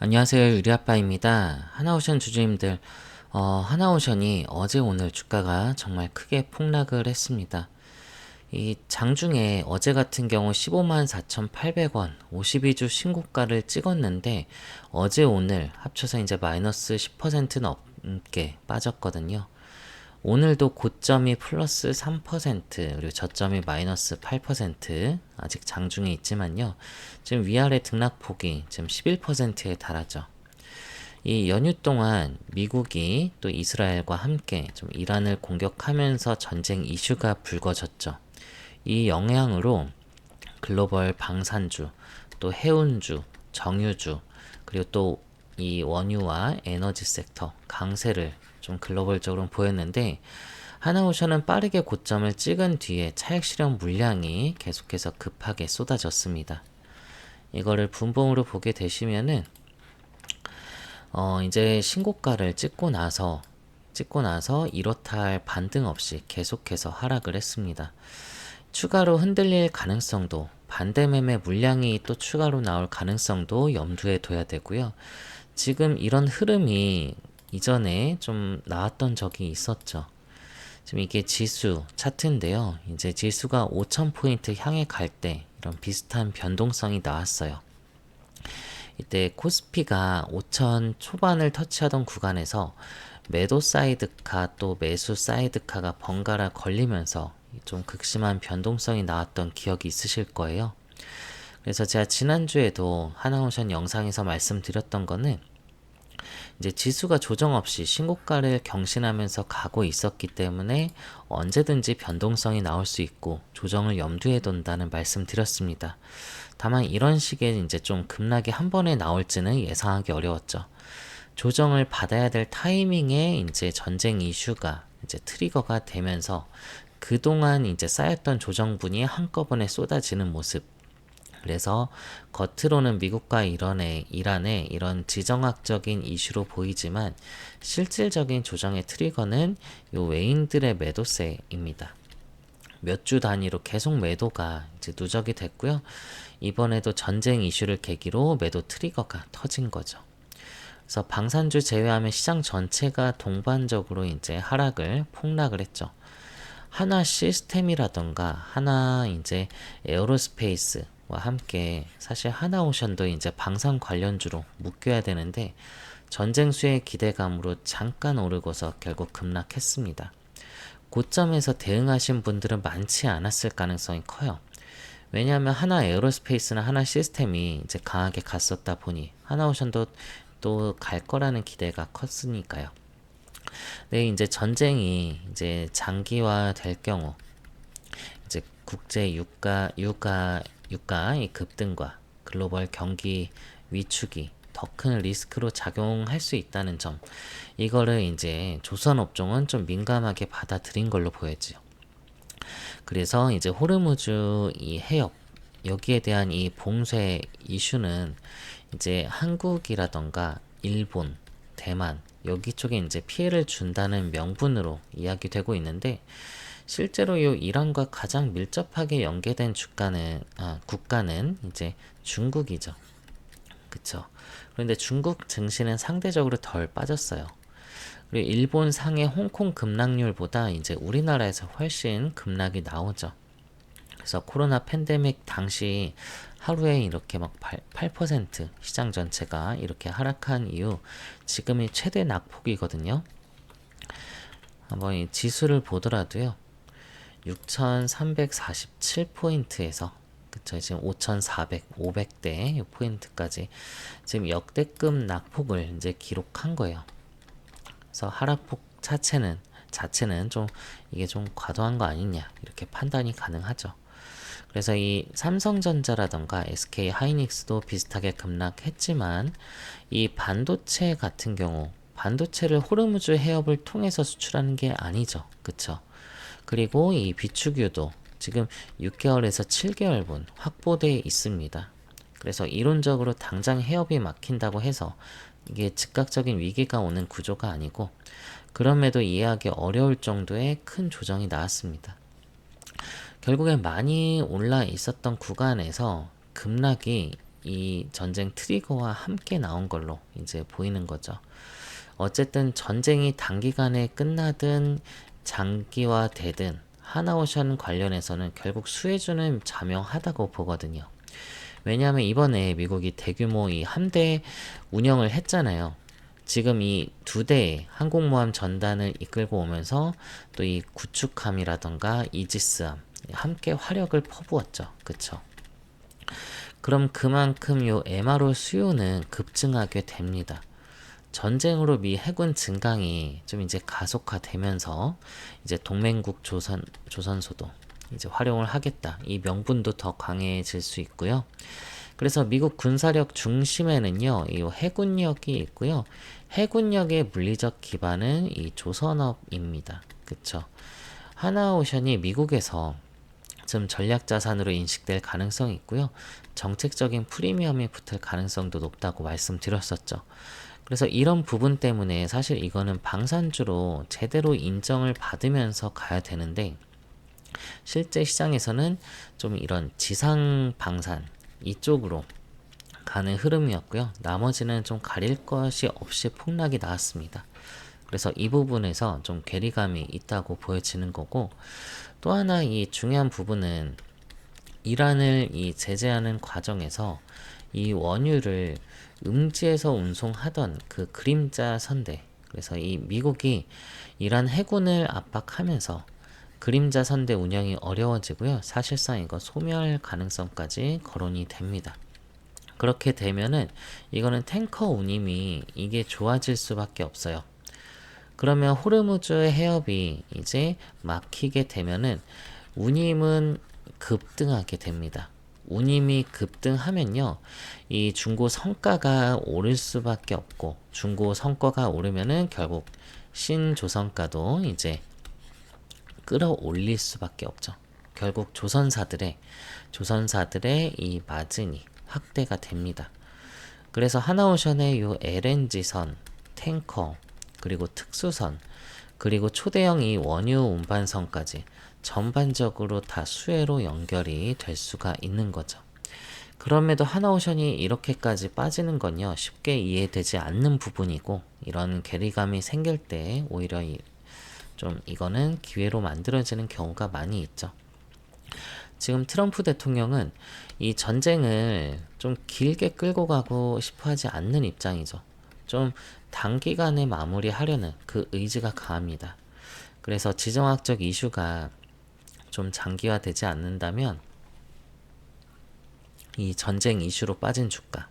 안녕하세요. 유리아빠입니다. 하나오션 주주님들, 하나오션이 어제 오늘 주가가 정말 크게 폭락을 했습니다. 이 장중에 어제 같은 경우 15만 4,800원 52주 신고가를 찍었는데 어제 오늘 합쳐서 이제 마이너스 10% 넘게 빠졌거든요. 오늘도 고점이 플러스 3% 그리고 저점이 마이너스 8% 아직 장중에 있지만요. 지금 위아래 등락폭이 지금 11%에 달하죠. 이 연휴 동안 미국이 또 이스라엘과 함께 좀 이란을 공격하면서 전쟁 이슈가 불거졌죠. 이 영향으로 글로벌 방산주, 또 해운주, 정유주, 그리고 또 이 원유와 에너지 섹터 강세를 좀 글로벌적으로 보였는데 하나오션은 빠르게 고점을 찍은 뒤에 차익 실현 물량이 계속해서 급하게 쏟아졌습니다. 이거를 분봉으로 보게 되시면은 이제 신고가를 찍고 나서 이렇다 할 반등 없이 계속해서 하락을 했습니다. 추가로 흔들릴 가능성도 반대 매매 물량이 또 추가로 나올 가능성도 염두에 둬야 되고요. 지금 이런 흐름이 이전에 좀 나왔던 적이 있었죠. 지금 이게 지수 차트인데요. 이제 지수가 5,000포인트 향해 갈 때 이런 비슷한 변동성이 나왔어요. 이때 코스피가 5천 초반을 터치하던 구간에서 매도 사이드카 또 매수 사이드카가 번갈아 걸리면서 좀 극심한 변동성이 나왔던 기억이 있으실 거예요. 그래서 제가 지난주에도 하나오션 영상에서 말씀드렸던 거는 이제 지수가 조정 없이 신고가를 경신하면서 가고 있었기 때문에 언제든지 변동성이 나올 수 있고 조정을 염두에 둔다는 말씀 드렸습니다. 다만 이런 식의 이제 좀 급락이 한 번에 나올지는 예상하기 어려웠죠. 조정을 받아야 될 타이밍에 이제 전쟁 이슈가 이제 트리거가 되면서 그동안 이제 쌓였던 조정분이 한꺼번에 쏟아지는 모습. 그래서 겉으로는 미국과 이란의 이런 지정학적인 이슈로 보이지만 실질적인 조정의 트리거는 요 외인들의 매도세입니다. 몇 주 단위로 계속 매도가 이제 누적이 됐고요. 이번에도 전쟁 이슈를 계기로 매도 트리거가 터진 거죠. 그래서 방산주 제외하면 시장 전체가 동반적으로 이제 폭락을 했죠. 하나 시스템이라던가 하나 이제 에어로스페이스와 함께 사실 하나오션도 이제 방산 관련주로 묶여야 되는데 전쟁 수의 기대감으로 잠깐 오르고서 결국 급락했습니다. 고점에서 대응하신 분들은 많지 않았을 가능성이 커요. 왜냐하면 하나 에어로스페이스나 하나 시스템이 이제 강하게 갔었다 보니 하나오션도 또 갈 거라는 기대가 컸으니까요. 네, 이제 전쟁이 이제 장기화 될 경우 이제 국제 유가의 급등과 글로벌 경기 위축이 더 큰 리스크로 작용할 수 있다는 점, 이거를 이제 조선 업종은 좀 민감하게 받아들인 걸로 보여지요. 그래서 이제 호르무즈 이 해협 여기에 대한 이 봉쇄 이슈는 이제 한국이라던가 일본, 대만 여기 쪽에 이제 피해를 준다는 명분으로 이야기되고 있는데 실제로 이 이란과 가장 밀접하게 연계된 국가는 이제 중국이죠. 그쵸? 그런데 중국 증시는 상대적으로 덜 빠졌어요. 그리고 일본 상해 홍콩 급락률보다 이제 우리나라에서 훨씬 급락이 나오죠. 그래서 코로나 팬데믹 당시 하루에 이렇게 막 8% 시장 전체가 이렇게 하락한 이후 지금이 최대 낙폭이거든요. 한번 이 지수를 보더라도요. 6,347포인트에서 그쵸 지금 5,400, 500대 포인트까지 지금 역대급 낙폭을 이제 기록한 거예요. 그래서 하락폭 자체는 좀 이게 좀 과도한 거 아니냐 이렇게 판단이 가능하죠. 그래서 이 삼성전자라던가 SK 하이닉스도 비슷하게 급락했지만 이 반도체 같은 경우 반도체를 호르무즈 해협을 통해서 수출하는 게 아니죠. 그쵸? 그리고 이 비축유도 지금 6개월에서 7개월분 확보되어 있습니다. 그래서 이론적으로 당장 해협이 막힌다고 해서 이게 즉각적인 위기가 오는 구조가 아니고 그럼에도 이해하기 어려울 정도의 큰 조정이 나왔습니다. 결국에 많이 올라 있었던 구간에서 급락이 이 전쟁 트리거와 함께 나온 걸로 이제 보이는 거죠. 어쨌든 전쟁이 단기간에 끝나든 장기화되든 하나오션 관련해서는 결국 수혜주는 자명하다고 보거든요. 왜냐하면 이번에 미국이 대규모 이 함대 운영을 했잖아요. 지금 이 두 대의 항공모함 전단을 이끌고 오면서 또 이 구축함이라던가 이지스함 함께 화력을 퍼부었죠. 그쵸? 그럼 그만큼 요 MRO 수요는 급증하게 됩니다. 전쟁으로 미 해군 증강이 좀 이제 가속화되면서 이제 동맹국 조선소도 이제 활용을 하겠다. 이 명분도 더 강해질 수 있고요. 그래서 미국 군사력 중심에는요, 이 해군력이 있고요. 해군력의 물리적 기반은 이 조선업입니다. 그쵸? 하나오션이 미국에서 좀 전략 자산으로 인식될 가능성이 있고요. 정책적인 프리미엄이 붙을 가능성도 높다고 말씀드렸었죠. 그래서 이런 부분 때문에 사실 이거는 방산주로 제대로 인정을 받으면서 가야 되는데 실제 시장에서는 좀 이런 지상 방산 이쪽으로 가는 흐름이었고요. 나머지는 좀 가릴 것이 없이 폭락이 나왔습니다. 그래서 이 부분에서 좀 괴리감이 있다고 보여지는 거고, 또 하나 이 중요한 부분은 이란을 이 제재하는 과정에서 이 원유를 음지에서 운송하던 그 그림자 선대, 그래서 이 미국이 이란 해군을 압박하면서 그림자 선대 운영이 어려워지고요. 사실상 이거 소멸 가능성까지 거론이 됩니다. 그렇게 되면은 이거는 탱커 운임이 이게 좋아질 수밖에 없어요. 그러면 호르무즈 해협이 이제 막히게 되면은 운임은 급등하게 됩니다. 운임이 급등하면요, 이 중고 성가가 오를 수밖에 없고, 중고 성과가 오르면은 결국 신조선가도 이제 끌어올릴 수밖에 없죠. 결국 조선사들의 이 마진이 확대가 됩니다. 그래서 하나오션의 요 LNG선, 탱커, 그리고 특수선, 그리고 초대형 이 원유 운반선까지 전반적으로 다 수혜로 연결이 될 수가 있는 거죠. 그럼에도 하나오션이 이렇게까지 빠지는 건요, 쉽게 이해되지 않는 부분이고, 이런 괴리감이 생길 때 오히려 좀 이거는 기회로 만들어지는 경우가 많이 있죠. 지금 트럼프 대통령은 이 전쟁을 좀 길게 끌고 가고 싶어 하지 않는 입장이죠. 좀 단기간에 마무리하려는 그 의지가 강합니다. 그래서 지정학적 이슈가 좀 장기화되지 않는다면 이 전쟁 이슈로 빠진 주가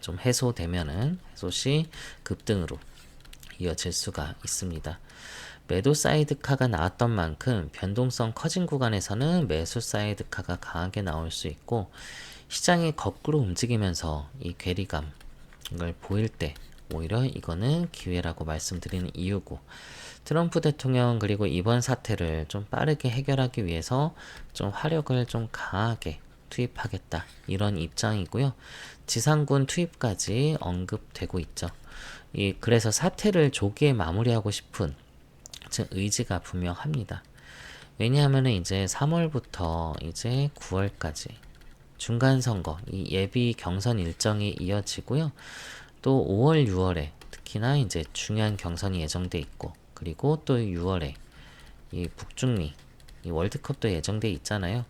좀 해소되면은 해소시 급등으로 이어질 수가 있습니다. 매도 사이드카가 나왔던 만큼 변동성 커진 구간에서는 매수 사이드카가 강하게 나올 수 있고, 시장이 거꾸로 움직이면서 이 괴리감을 보일 때 오히려 이거는 기회라고 말씀드리는 이유고, 트럼프 대통령 그리고 이번 사태를 좀 빠르게 해결하기 위해서 좀 화력을 좀 강하게 투입하겠다 이런 입장이고요. 지상군 투입까지 언급되고 있죠. 그래서 사태를 조기에 마무리하고 싶은 의지가 분명합니다. 왜냐하면 이제 3월부터 이제 9월까지 중간선거, 이 예비 경선 일정이 이어지고요. 또 5월, 6월에 특히나 이제 중요한 경선이 예정돼 있고, 그리고 또 6월에 이 북중미 이 월드컵도 예정돼 있잖아요.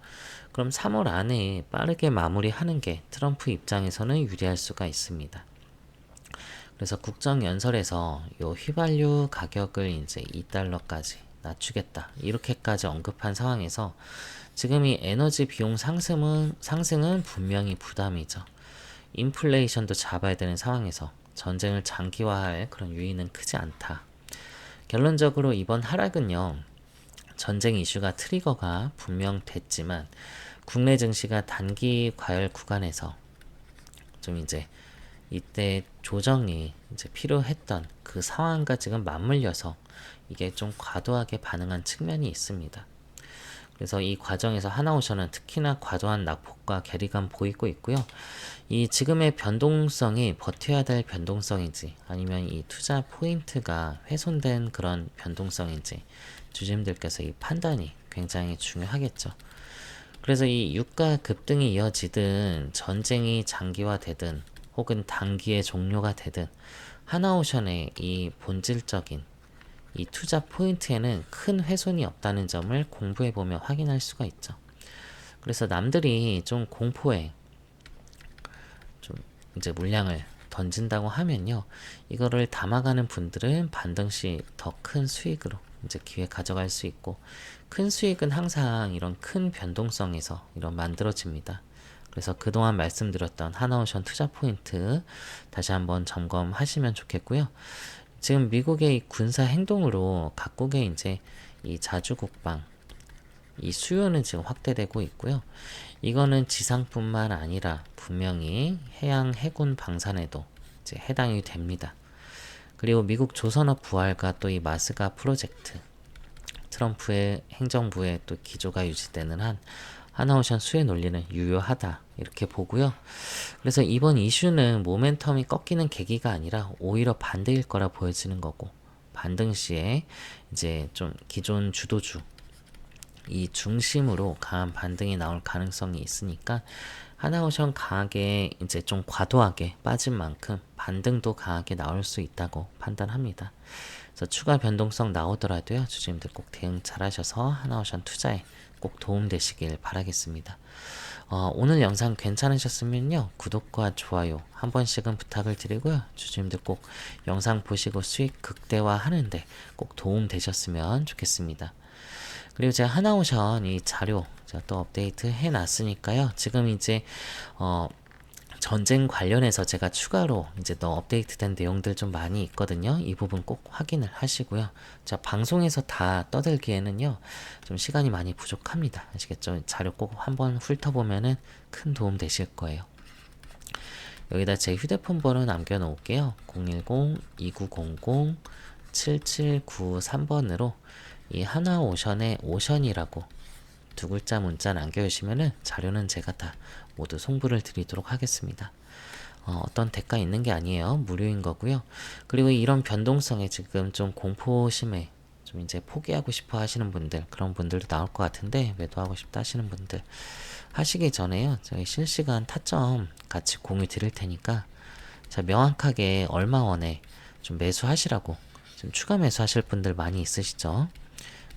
그럼 3월 안에 빠르게 마무리하는 게 트럼프 입장에서는 유리할 수가 있습니다. 그래서 국정연설에서 요 휘발유 가격을 이제 2달러까지 낮추겠다 이렇게까지 언급한 상황에서 지금 이 에너지 비용 상승은 분명히 부담이죠. 인플레이션도 잡아야 되는 상황에서 전쟁을 장기화할 그런 유인은 크지 않다. 결론적으로 이번 하락은요, 전쟁 이슈가 트리거가 분명됐지만 국내 증시가 단기 과열 구간에서 좀 이제 이때 조정이 이제 필요했던 그 상황과 지금 맞물려서 이게 좀 과도하게 반응한 측면이 있습니다. 그래서 이 과정에서 하나오션은 특히나 과도한 낙폭과 괴리감 보이고 있고요. 이 지금의 변동성이 버텨야 될 변동성인지 아니면 이 투자 포인트가 훼손된 그런 변동성인지 주주님들께서 이 판단이 굉장히 중요하겠죠. 그래서 이 유가 급등이 이어지든 전쟁이 장기화되든 혹은 단기의 종료가 되든 하나오션의 이 본질적인 이 투자 포인트에는 큰 훼손이 없다는 점을 공부해보면 확인할 수가 있죠. 그래서 남들이 좀 공포에 좀 이제 물량을 던진다고 하면요, 이거를 담아가는 분들은 반드시 더 큰 수익으로 이제 기회 가져갈 수 있고, 큰 수익은 항상 이런 큰 변동성에서 이런 만들어집니다. 그래서 그동안 말씀드렸던 하나오션 투자 포인트 다시 한번 점검하시면 좋겠고요. 지금 미국의 이 군사 행동으로 각국의 이제 이 자주국방 이 수요는 지금 확대되고 있고요. 이거는 지상뿐만 아니라 분명히 해양 해군 방산에도 이제 해당이 됩니다. 그리고 미국 조선업 부활과 또 이 마스가 프로젝트, 트럼프의 행정부의 또 기조가 유지되는 한 하나오션 수혜 논리는 유효하다 이렇게 보고요. 그래서 이번 이슈는 모멘텀이 꺾이는 계기가 아니라 오히려 반대일 거라 보여지는 거고, 반등 시에 이제 좀 기존 주도주 이 중심으로 강한 반등이 나올 가능성이 있으니까 하나오션 강하게 이제 좀 과도하게 빠진 만큼 반등도 강하게 나올 수 있다고 판단합니다. 그래서 추가 변동성 나오더라도요, 주주님들 꼭 대응 잘 하셔서 하나오션 투자에 꼭 도움되시길 바라겠습니다. 오늘 영상 괜찮으셨으면요, 구독과 좋아요 한 번씩은 부탁을 드리고요. 주주님들 꼭 영상 보시고 수익 극대화 하는데 꼭 도움 되셨으면 좋겠습니다. 그리고 제가 하나오션 이 자료 제가 또 업데이트 해놨으니까요. 지금 이제 전쟁 관련해서 제가 추가로 이제 또 업데이트된 내용들 좀 많이 있거든요. 이 부분 꼭 확인을 하시고요. 자, 방송에서 다 떠들기에는요, 좀 시간이 많이 부족합니다. 아시겠죠? 자료 꼭 한번 훑어보면은 큰 도움 되실 거예요. 여기다 제 휴대폰 번호 남겨놓을게요. 010-2900-7793번으로 이 하나오션의 오션이라고 두 글자 문자 남겨주시면은 자료는 제가 다 모두 송부를 드리도록 하겠습니다. 어떤 대가 있는 게 아니에요. 무료인 거고요. 그리고 이런 변동성에 지금 좀 공포심에 좀 이제 포기하고 싶어 하시는 분들, 그런 분들도 나올 것 같은데, 매도하고 싶다 하시는 분들 하시기 전에요, 저희 실시간 타점 같이 공유 드릴 테니까 자, 명확하게 얼마 원에 좀 매수하시라고, 좀 추가 매수하실 분들 많이 있으시죠?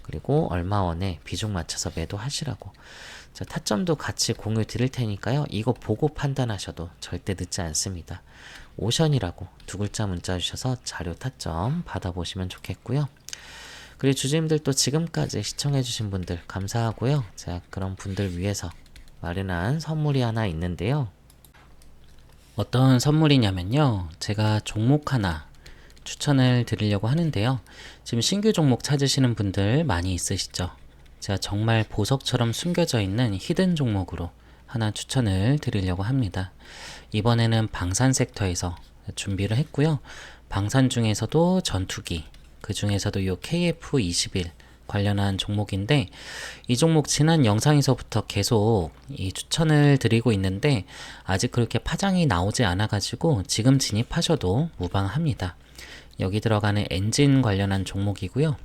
그리고 얼마 원에 비중 맞춰서 매도하시라고. 자, 타점도 같이 공유 드릴 테니까요. 이거 보고 판단하셔도 절대 늦지 않습니다. 오션이라고 두 글자 문자 주셔서 자료 타점 받아보시면 좋겠고요. 그리고 주주님들 또 지금까지 시청해주신 분들 감사하고요. 제가 그런 분들 위해서 마련한 선물이 하나 있는데요. 어떤 선물이냐면요, 제가 종목 하나 추천을 드리려고 하는데요. 지금 신규 종목 찾으시는 분들 많이 있으시죠? 제가 정말 보석처럼 숨겨져 있는 히든 종목으로 하나 추천을 드리려고 합니다. 이번에는 방산 섹터에서 준비를 했고요. 방산 중에서도 전투기, 그 중에서도 이 KF21 관련한 종목인데, 이 종목 지난 영상에서부터 계속 이 추천을 드리고 있는데 아직 그렇게 파장이 나오지 않아 가지고 지금 진입하셔도 무방합니다. 여기 들어가는 엔진 관련한 종목이고요.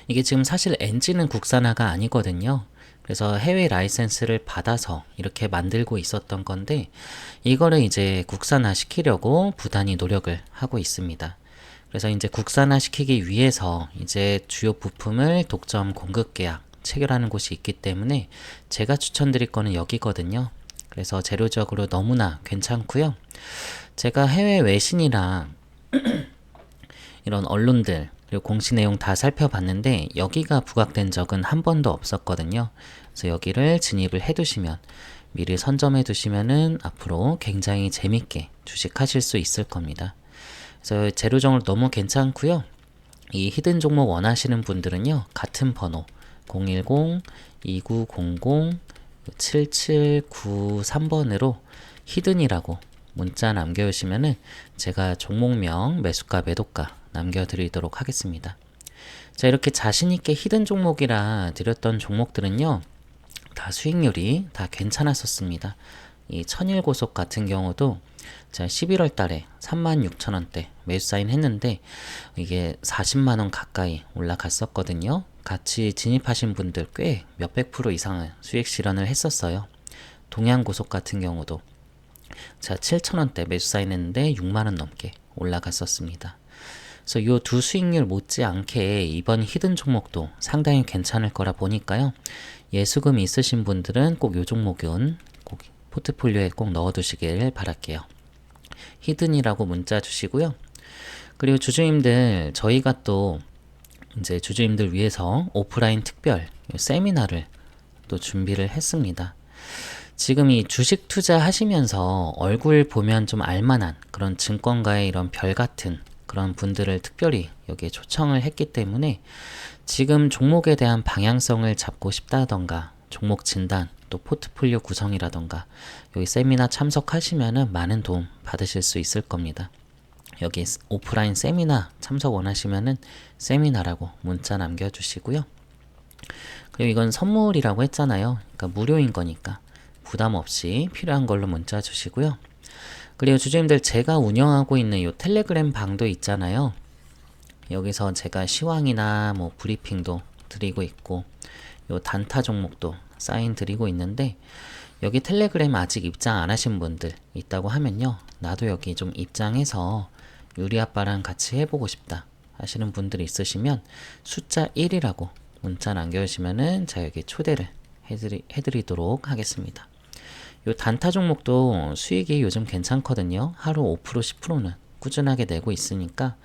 이게 지금 사실 엔진은 국산화가 아니거든요. 그래서 해외 라이센스를 받아서 이렇게 만들고 있었던 건데, 이거를 이제 국산화 시키려고 부단히 노력을 하고 있습니다. 그래서 이제 국산화 시키기 위해서 이제 주요 부품을 독점 공급 계약 체결하는 곳이 있기 때문에 제가 추천드릴 거는 여기거든요. 그래서 재료적으로 너무나 괜찮고요. 제가 해외 외신이랑 이런 언론들 그리고 공시 내용 다 살펴봤는데 여기가 부각된 적은 한 번도 없었거든요. 그래서 여기를 진입을 해두시면, 미리 선점해 두시면은 앞으로 굉장히 재밌게 주식하실 수 있을 겁니다. 그래서 재료정을 너무 괜찮고요. 이 히든 종목 원하시는 분들은요, 같은 번호 010-2900-7793번으로 히든이라고 문자 남겨주시면은 제가 종목명, 매수가, 매도가 남겨드리도록 하겠습니다. 자, 이렇게 자신있게 히든 종목이라 드렸던 종목들은요, 다 수익률이 다 괜찮았었습니다. 이 천일고속 같은 경우도 제가 11월 달에 36,000원대 매수 사인 했는데 이게 40만원 가까이 올라갔었거든요. 같이 진입하신 분들 꽤 몇백 프로 이상의 수익 실현을 했었어요. 동양고속 같은 경우도 제가 7,000원대 매수 사인했는데 6만원 넘게 올라갔었습니다. 그래서 요 두 수익률 못지않게 이번 히든 종목도 상당히 괜찮을 거라 보니까요. 예수금 있으신 분들은 꼭 요 종목은 꼭 포트폴리오에 꼭 넣어두시길 바랄게요. 히든이라고 문자 주시고요. 그리고 주주님들, 저희가 또 이제 주주님들 위해서 오프라인 특별 세미나를 또 준비를 했습니다. 지금 이 주식 투자하시면서 얼굴 보면 좀 알만한 그런 증권가의 이런 별 같은 그런 분들을 특별히 여기에 초청을 했기 때문에 지금 종목에 대한 방향성을 잡고 싶다던가 종목 진단 또 포트폴리오 구성이라던가 여기 세미나 참석하시면은 많은 도움 받으실 수 있을 겁니다. 여기 오프라인 세미나 참석 원하시면은 세미나라고 문자 남겨주시고요. 그리고 이건 선물이라고 했잖아요. 그러니까 무료인 거니까 부담 없이 필요한 걸로 문자 주시고요. 그리고 주주님들, 제가 운영하고 있는 요 텔레그램 방도 있잖아요. 여기서 제가 시황이나 뭐 브리핑도 드리고 있고 요 단타 종목도 사인 드리고 있는데, 여기 텔레그램 아직 입장 안 하신 분들 있다고 하면요, 나도 여기 좀 입장해서 유리 아빠랑 같이 해보고 싶다 하시는 분들이 있으시면 숫자 1이라고 문자 남겨주시면은 제가 여기 초대를 해드리도록 하겠습니다. 요 단타 종목도 수익이 요즘 괜찮거든요. 하루 5% 10%는 꾸준하게 내고 있으니까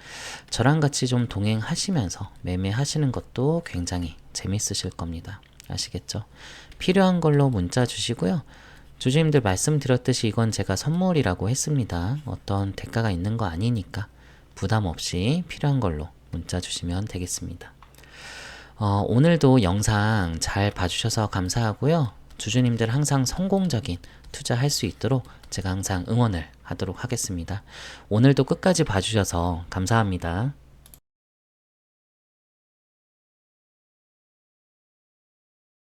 저랑 같이 좀 동행하시면서 매매하시는 것도 굉장히 재밌으실 겁니다. 아시겠죠? 필요한 걸로 문자 주시고요. 주주님들 말씀드렸듯이 이건 제가 선물이라고 했습니다. 어떤 대가가 있는 거 아니니까 부담 없이 필요한 걸로 문자 주시면 되겠습니다. 오늘도 영상 잘 봐주셔서 감사하고요. 주주님들 항상 성공적인 투자할 수 있도록 제가 항상 응원을 하도록 하겠습니다. 오늘도 끝까지 봐주셔서 감사합니다.